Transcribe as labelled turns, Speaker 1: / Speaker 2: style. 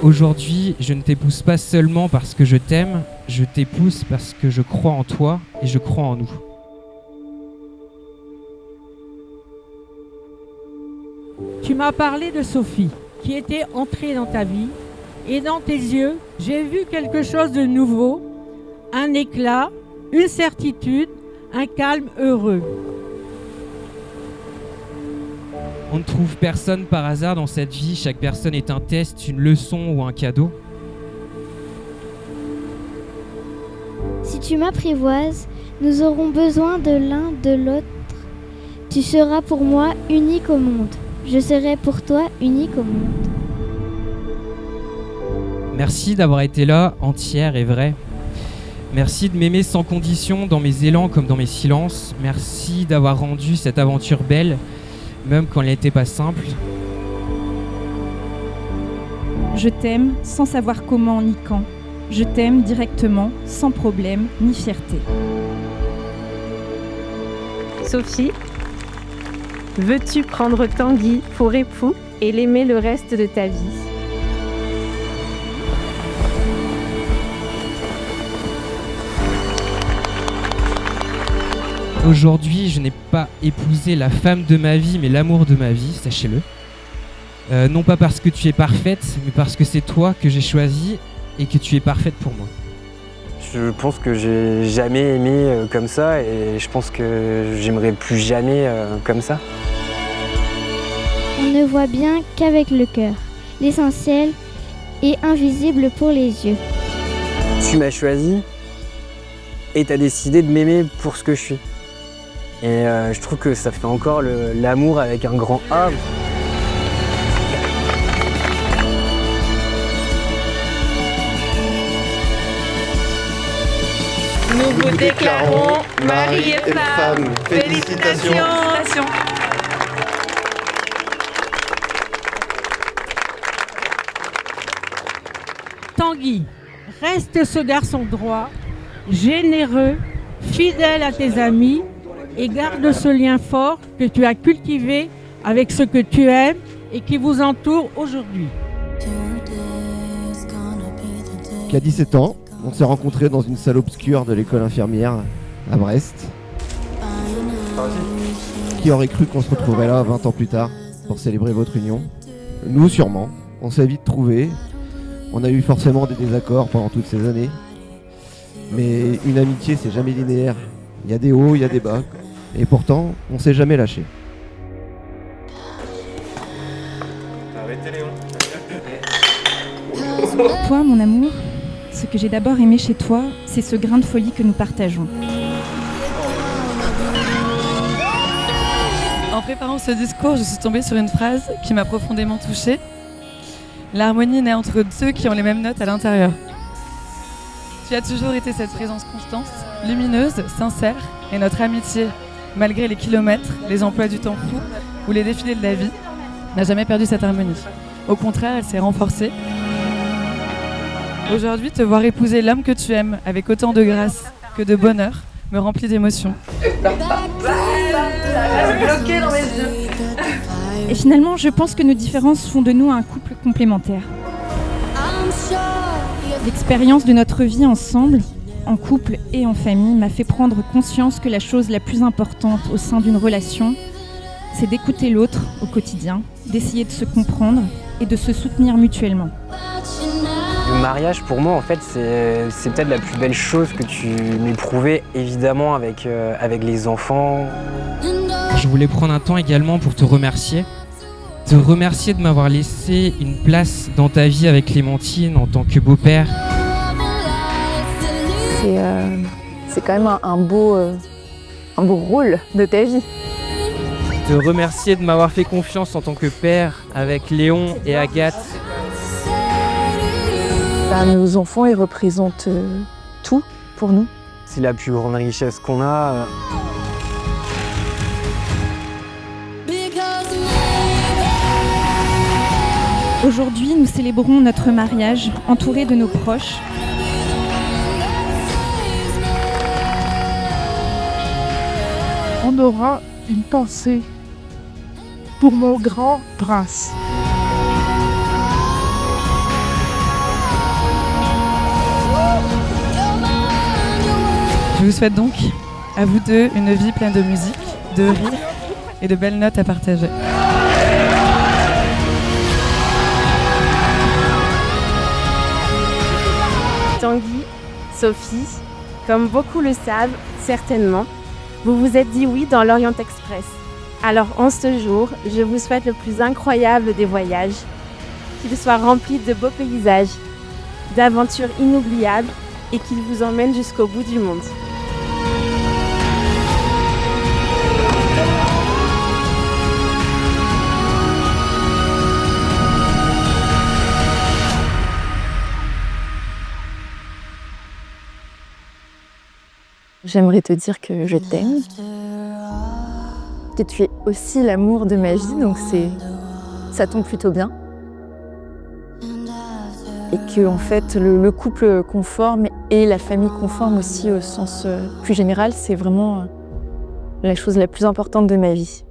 Speaker 1: Aujourd'hui, je ne t'épouse pas seulement parce que je t'aime, je t'épouse parce que je crois en toi et je crois en nous.
Speaker 2: Tu m'as parlé de Sophie, qui était entrée dans ta vie, et dans tes yeux, j'ai vu quelque chose de nouveau, un éclat, une certitude, un calme heureux.
Speaker 1: On ne trouve personne par hasard dans cette vie, chaque personne est un test, une leçon ou un cadeau.
Speaker 3: Si tu m'apprivoises, nous aurons besoin de l'un de l'autre. Tu seras pour moi unique au monde. Je serai pour toi unique au monde.
Speaker 1: Merci d'avoir été là, entière et vraie. Merci de m'aimer sans condition, dans mes élans comme dans mes silences. Merci d'avoir rendu cette aventure belle, même quand elle n'était pas simple.
Speaker 4: Je t'aime sans savoir comment ni quand. Je t'aime directement, sans problème ni fierté.
Speaker 5: Sophie, veux-tu prendre Tanguy pour époux et l'aimer le reste de ta vie ?
Speaker 1: Aujourd'hui, je n'ai pas épousé la femme de ma vie, mais l'amour de ma vie, sachez-le. Non pas parce que tu es parfaite, mais parce que c'est toi que j'ai choisi et que tu es parfaite pour moi.
Speaker 6: Je pense que j'ai jamais aimé comme ça et je pense que j'aimerais plus jamais comme ça.
Speaker 3: On ne voit bien qu'avec le cœur. L'essentiel est invisible pour les yeux.
Speaker 6: Tu m'as choisi et tu as décidé de m'aimer pour ce que je suis. Et je trouve que ça fait encore l'amour avec un grand A.
Speaker 5: Nous vous déclarons mari et femme. Félicitations.
Speaker 2: Tanguy, reste ce garçon droit, généreux, fidèle à tes amis et garde ce lien fort que tu as cultivé avec ceux que tu aimes et qui vous entourent aujourd'hui.
Speaker 7: Qui a 17 ans, on s'est rencontrés dans une salle obscure de l'école infirmière à Brest. Qui aurait cru qu'on se retrouverait là 20 ans plus tard pour célébrer votre union ? Nous sûrement, on s'est vite trouvés. On a eu forcément des désaccords pendant toutes ces années. Mais une amitié, c'est jamais linéaire. Il y a des hauts, il y a des bas. Et pourtant, on s'est jamais lâché.
Speaker 4: Toi, mon amour, ce que j'ai d'abord aimé chez toi, c'est ce grain de folie que nous partageons.
Speaker 8: En préparant ce discours, je suis tombée sur une phrase qui m'a profondément touchée. L'harmonie naît entre ceux qui ont les mêmes notes à l'intérieur. Tu as toujours été cette présence constante, lumineuse, sincère, et notre amitié, malgré les kilomètres, les emplois du temps fous ou les défilés de la vie, n'a jamais perdu cette harmonie. Au contraire, elle s'est renforcée. Aujourd'hui, te voir épouser l'homme que tu aimes avec autant de grâce que de bonheur me remplit d'émotion.
Speaker 4: Et finalement, je pense que nos différences font de nous un couple complémentaire. L'expérience de notre vie ensemble, en couple et en famille, m'a fait prendre conscience que la chose la plus importante au sein d'une relation, c'est d'écouter l'autre au quotidien, d'essayer de se comprendre et de se soutenir mutuellement.
Speaker 6: Le mariage, pour moi, en fait, c'est peut-être la plus belle chose que tu m'éprouvais, évidemment, avec les enfants.
Speaker 1: Je voulais prendre un temps également pour te remercier. Te remercier de m'avoir laissé une place dans ta vie avec Clémentine en tant que beau-père.
Speaker 9: C'est quand même un beau rôle de ta vie.
Speaker 1: Te remercier de m'avoir fait confiance en tant que père avec Léon et Agathe.
Speaker 9: Nos enfants, ils représentent tout pour nous.
Speaker 6: C'est la plus grande richesse qu'on a.
Speaker 4: Aujourd'hui, nous célébrons notre mariage entourés de nos proches.
Speaker 10: On aura une pensée pour mon grand prince.
Speaker 8: Je vous souhaite donc, à vous deux, une vie pleine de musique, de rire et de belles notes à partager.
Speaker 5: Tanguy, Sophie, comme beaucoup le savent, certainement, vous vous êtes dit oui dans l'Orient Express. Alors en ce jour, je vous souhaite le plus incroyable des voyages, qu'il soit rempli de beaux paysages, d'aventures inoubliables et qu'il vous emmène jusqu'au bout du monde.
Speaker 9: J'aimerais te dire que je t'aime, que tu es aussi l'amour de ma vie, donc ça tombe plutôt bien. Et que en fait, le couple qu'on forme et la famille qu'on forme aussi au sens plus général, c'est vraiment la chose la plus importante de ma vie.